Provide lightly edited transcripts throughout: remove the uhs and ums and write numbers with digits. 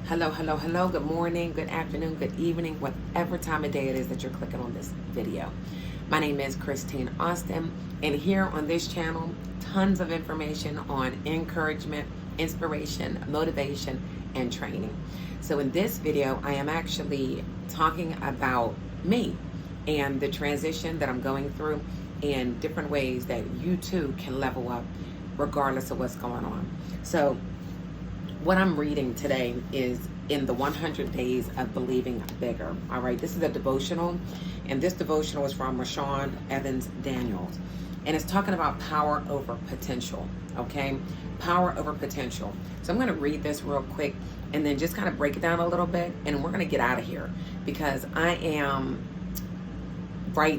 Hello, hello, hello. Good morning, good afternoon, good evening, whatever time of day it is that you're clicking on this video. My name is Christine Austin, and here on this channel, tons of information on encouragement, inspiration, motivation, and training. So in this video, I am actually talking about me and the transition that I'm going through and different ways that you too can level up regardless of what's going on. So what I'm reading today is in the 100 Days of Believing Bigger. All right, this is a devotional, and this devotional is from Rashawn Evans Daniels, and it's talking about power over potential. Okay, power over potential. So I'm going to read this real quick and then just kind of break it down a little bit, and we're going to get out of here because right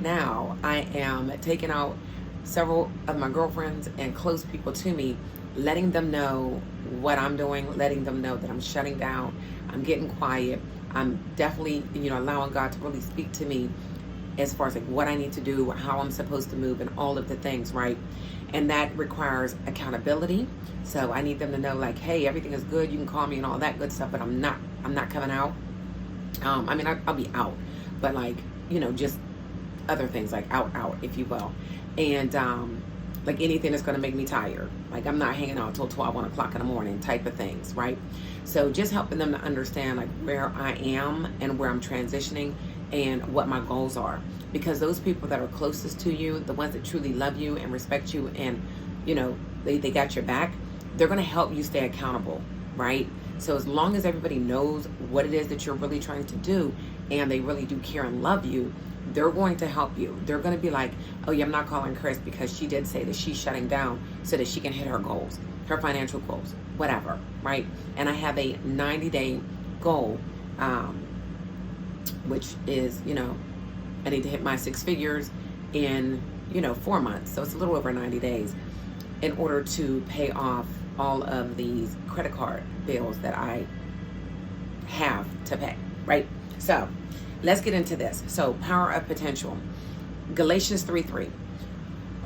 now I am taking out several of my girlfriends and close people to me, letting them know what I'm doing, letting them know that I'm shutting down, I'm getting quiet, I'm definitely, allowing God to really speak to me as far as like what I need to do, how I'm supposed to move, and all of the things, right? And that requires accountability. So I need them to know like, hey, everything is good, you can call me and all that good stuff, but I'm not coming out. I'll be out, but like, just other things like out, if you will. And like anything that's going to make me tired. Like I'm not hanging out till 12, 1 o'clock in the morning type of things, right? So just helping them to understand like where I am and where I'm transitioning and what my goals are. Because those people that are closest to you, the ones that truly love you and respect you and, they got your back, they're going to help you stay accountable, right? So as long as everybody knows what it is that you're really trying to do and they really do care and love you, they're going to help you. They're going to be like, oh yeah, I'm not calling Chris because she did say that she's shutting down so that she can hit her goals, her financial goals, whatever, right? And I have a 90-day goal, which is, I need to hit my 6 figures in, 4 months. So it's a little over 90 days in order to pay off all of these credit card bills that I have to pay, right? So let's get into this. So power of potential. Galatians 3:3.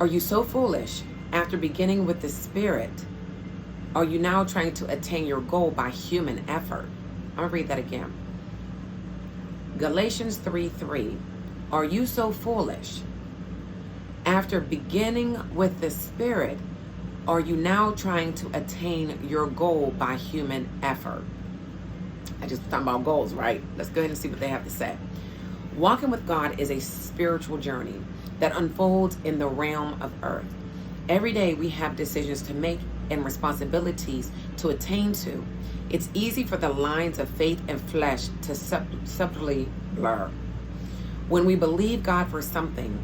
Are you so foolish? After beginning with the Spirit, are you now trying to attain your goal by human effort? I'm going to read that again. Galatians 3:3. Are you so foolish? After beginning with the Spirit, are you now trying to attain your goal by human effort? I just talking about goals, right? Let's go ahead and see what they have to say. Walking with God is a spiritual journey that unfolds in the realm of earth. Every day we have decisions to make and responsibilities to attain to. It's easy for the lines of faith and flesh to subtly blur. When we believe God for something,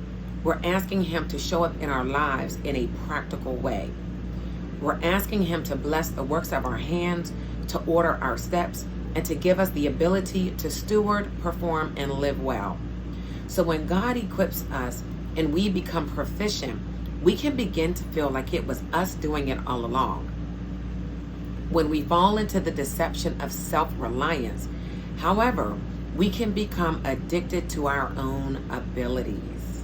we're asking Him to show up in our lives in a practical way. We're asking Him to bless the works of our hands, to order our steps, and to give us the ability to steward, perform, and live well. So when God equips us and we become proficient, we can begin to feel like it was us doing it all along. When we fall into the deception of self-reliance, however, we can become addicted to our own abilities.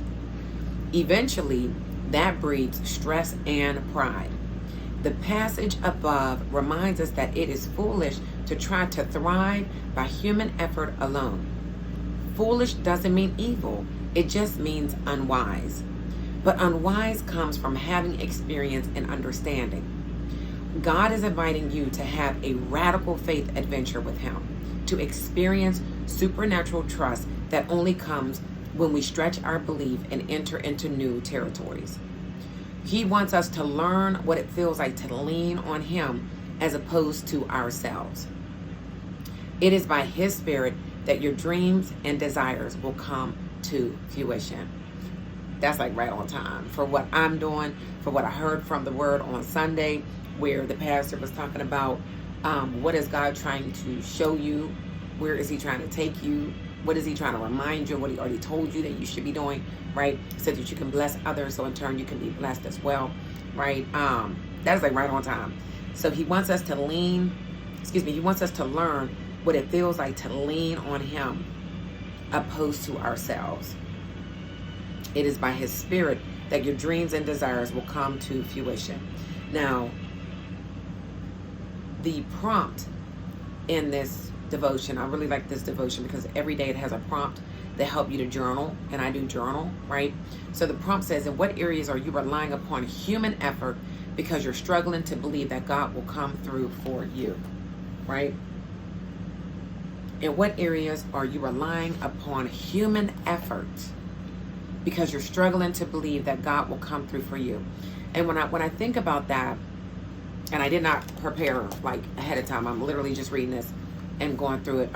Eventually, that breeds stress and pride. The passage above reminds us that it is foolish to try to thrive by human effort alone. Foolish doesn't mean evil, it just means unwise. But unwise comes from having experience and understanding. God is inviting you to have a radical faith adventure with Him, to experience supernatural trust that only comes when we stretch our belief and enter into new territories. He wants us to learn what it feels like to lean on Him as opposed to ourselves. It is by His Spirit that your dreams and desires will come to fruition. That's like right on time for what I'm doing, for what I heard from the Word on Sunday, where the pastor was talking about what is God trying to show you? Where is He trying to take you? What is He trying to remind you? What He already told you that you should be doing, right? So that you can bless others, so in turn you can be blessed as well, right? That is like right on time. So He wants us to He wants us to learn what it feels like to lean on Him opposed to ourselves. It is by His Spirit that your dreams and desires will come to fruition. Now, the prompt in this devotion. I really like this devotion because every day it has a prompt that help you to journal, and I do journal, right? So the prompt says, in what areas are you relying upon human effort because you're struggling to believe that God will come through for you, right? In what areas are you relying upon human effort because you're struggling to believe that God will come through for you? And when I think about that, and I did not prepare like ahead of time, I'm literally just reading this and going through it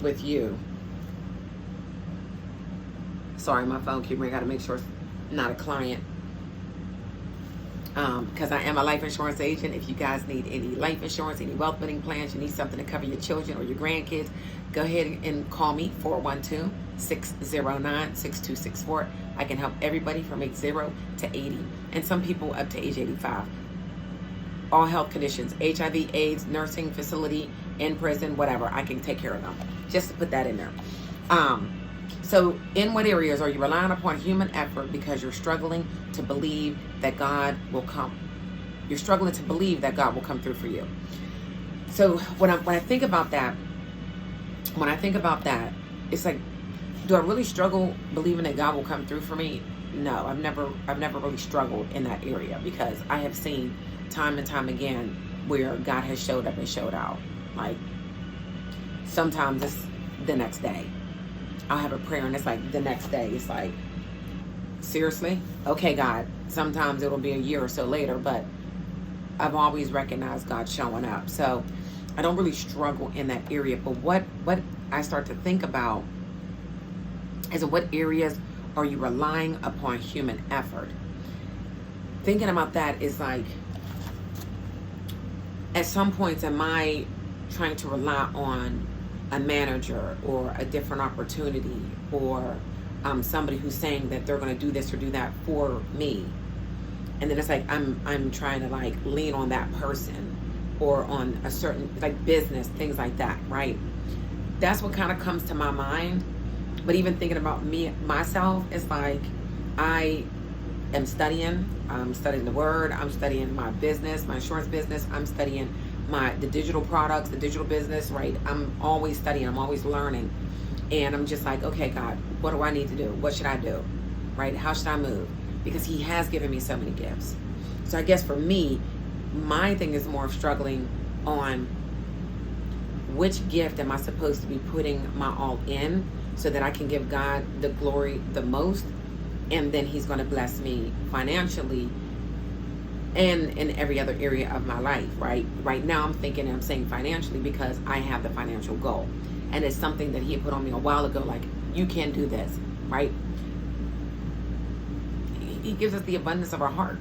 with you. Sorry, my phone keeps ringing. I gotta make sure it's not a client. Because I am a life insurance agent. If you guys need any life insurance, any wealth building plans, you need something to cover your children or your grandkids, go ahead and call me, 412-609-6264. I can help everybody from age 0 to 80, and some people up to age 85. All health conditions, HIV, AIDS, nursing facility, in prison, whatever, I can take care of them. Just to put that in there. So in what areas are you relying upon human effort because you're struggling to believe that God will come? You're struggling to believe that God will come through for you. So when I think about that, it's like, do I really struggle believing that God will come through for me? No, I've never really struggled in that area, because I have seen time and time again where God has showed up and showed out. Like, sometimes it's the next day. I'll have a prayer and it's like the next day. It's like, seriously? Okay, God. Sometimes it'll be a year or so later, but I've always recognized God showing up. So I don't really struggle in that area. But what I start to think about is, in what areas are you relying upon human effort? Thinking about that is like, at some points, am I trying to rely on a manager or a different opportunity, or somebody who's saying that they're going to do this or do that for me, and then it's like I'm trying to like lean on that person or on a certain like business, things like that, right? That's what kind of comes to my mind. But even thinking about myself, it's like I am studying. I'm studying the Word. I'm studying my business, my insurance business. I'm studying the digital products, the digital business, right? I'm always studying. I'm always learning. And I'm just like, okay, God, what do I need to do? What should I do? Right? How should I move? Because He has given me so many gifts. So I guess for me, my thing is more of struggling on which gift am I supposed to be putting my all in so that I can give God the glory the most, and then He's going to bless me financially and in every other area of my life, right? Right now I'm saying financially because I have the financial goal. And it's something that He had put on me a while ago, like, you can do this, right? He gives us the abundance of our heart.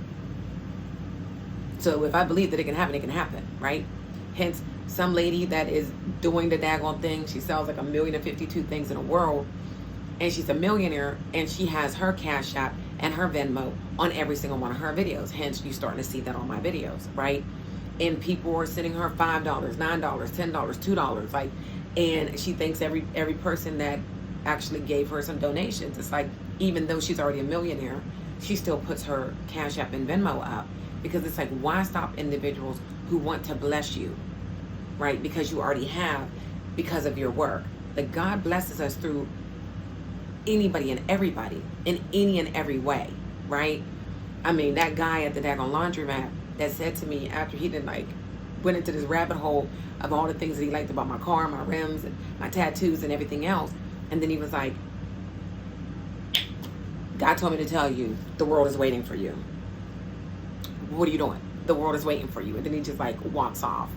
So if I believe that it can happen, right? Hence, some lady that is doing the daggone thing, she sells like 1,052 things in the world, and she's a millionaire, and she has her Cash App and her Venmo on every single one of her videos. Hence, you're starting to see that on my videos, right? And people are sending her $5, $9, $10, $2, like, and she thanks every person that actually gave her some donations. It's like, even though she's already a millionaire, she still puts her Cash App and Venmo up, because it's like, why stop individuals who want to bless you, right? Because you already have, because of your work. Like, God blesses us through anybody and everybody in any and every way, right? I mean, that guy at the daggone laundromat that said to me after he went into this rabbit hole of all the things that he liked about my car, my rims, and my tattoos and everything else, and then he was like, God told me to tell you, the world is waiting for you. What are you doing? The world is waiting for you. And then he just like walks off.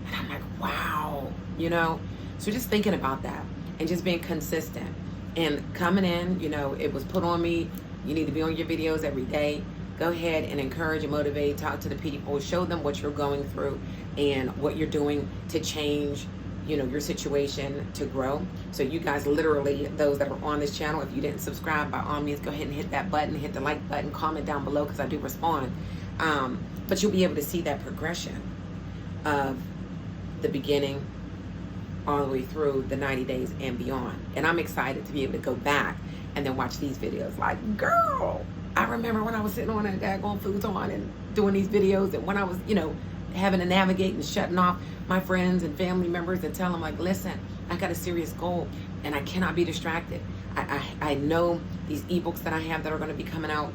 And I'm like, wow, you know? So just thinking about that and just being consistent and coming in, you know, it was put on me. You need to be on your videos every day. Go ahead and encourage and motivate, talk to the people, show them what you're going through and what you're doing to change, you know, your situation to grow. So you guys, literally, those that are on this channel, if you didn't subscribe, by all means, go ahead and hit that button, hit the like button, comment down below, because I do respond. But you'll be able to see that progression of the beginning all the way through the 90 days and beyond. And I'm excited to be able to go back and then watch these videos. Like, girl, I remember when I was sitting on that daggone futon and doing these videos, and when I was, you know, having to navigate and shutting off my friends and family members and tell them, like, listen, I got a serious goal and I cannot be distracted. I know these ebooks that I have that are going to be coming out.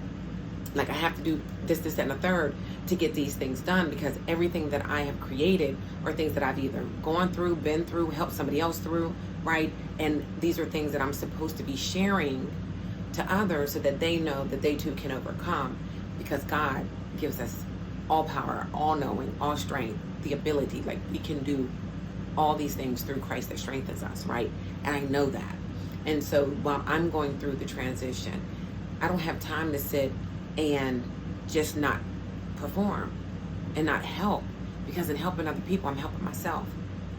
Like, I have to do this, that, and the third to get these things done, because everything that I have created are things that I've either gone through, been through, helped somebody else through, right? And these are things that I'm supposed to be sharing to others so that they know that they too can overcome, because God gives us all power, all knowing, all strength, the ability. Like, we can do all these things through Christ that strengthens us, right? And I know that. And so while I'm going through the transition, I don't have time to sit and just not perform and not help, because in helping other people, I'm helping myself.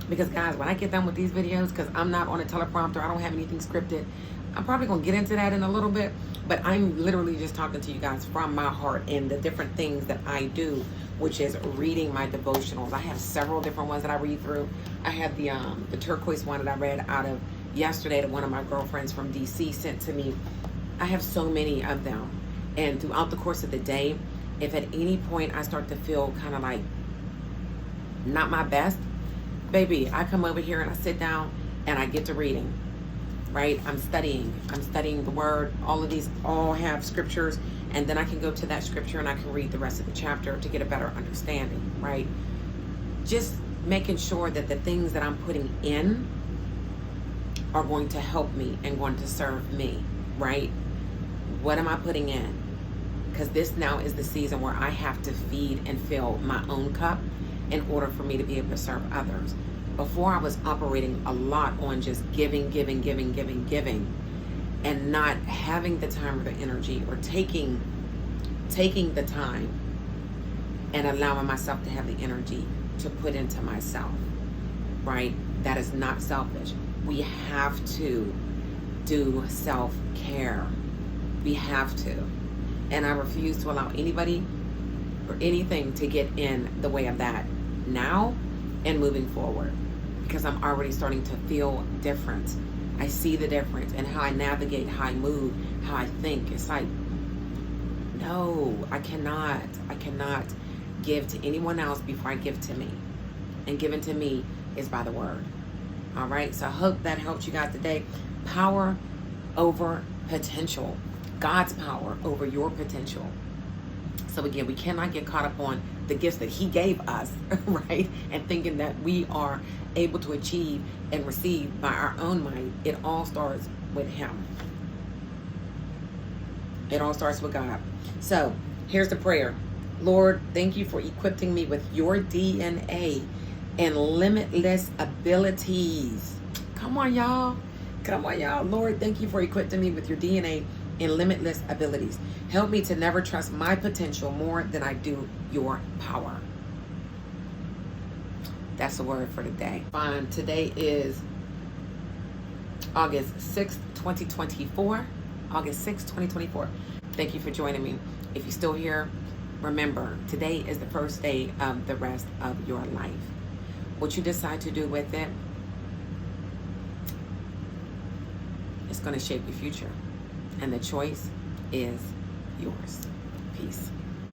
Because guys, when I get done with these videos, because I'm not on a teleprompter, I don't have anything scripted, I'm probably going to get into that in a little bit, but I'm literally just talking to you guys from my heart and the different things that I do, which is reading my devotionals. I have several different ones that I read through. I have the turquoise one that I read out of yesterday that one of my girlfriends from DC sent to me. I have so many of them. And throughout the course of the day, if at any point I start to feel kind of like not my best, baby, I come over here and I sit down and I get to reading, right? I'm studying the word. All of these all have scriptures, and then I can go to that scripture and I can read the rest of the chapter to get a better understanding, right? Just making sure that the things that I'm putting in are going to help me and going to serve me, right? What am I putting in? Because this now is the season where I have to feed and fill my own cup in order for me to be able to serve others. Before, I was operating a lot on just giving, and not having the time or the energy, or taking the time and allowing myself to have the energy to put into myself, right? That is not selfish. We have to do self-care. We have to. And I refuse to allow anybody or anything to get in the way of that now and moving forward, because I'm already starting to feel different. I see the difference in how I navigate, how I move, how I think. It's like, no, I cannot give to anyone else before I give to me. And giving to me is by the word. All right, so I hope that helped you guys today. Power over potential. God's power over your potential. So again, we cannot get caught up on the gifts that he gave us, right? And thinking that we are able to achieve and receive by our own might. It all starts with him. It all starts with God. So here's the prayer. Lord, thank you for equipping me with your DNA and limitless abilities. Come on, y'all. Come on, y'all. Lord, thank you for equipping me with your DNA and limitless abilities. Help me to never trust my potential more than I do your power. That's the word for today. Fine. Today is August 6th, 2024. August 6th, 2024. Thank you for joining me. If you're still here, remember, today is the first day of the rest of your life. What you decide to do with it, it's going to shape your future. And the choice is yours. Peace.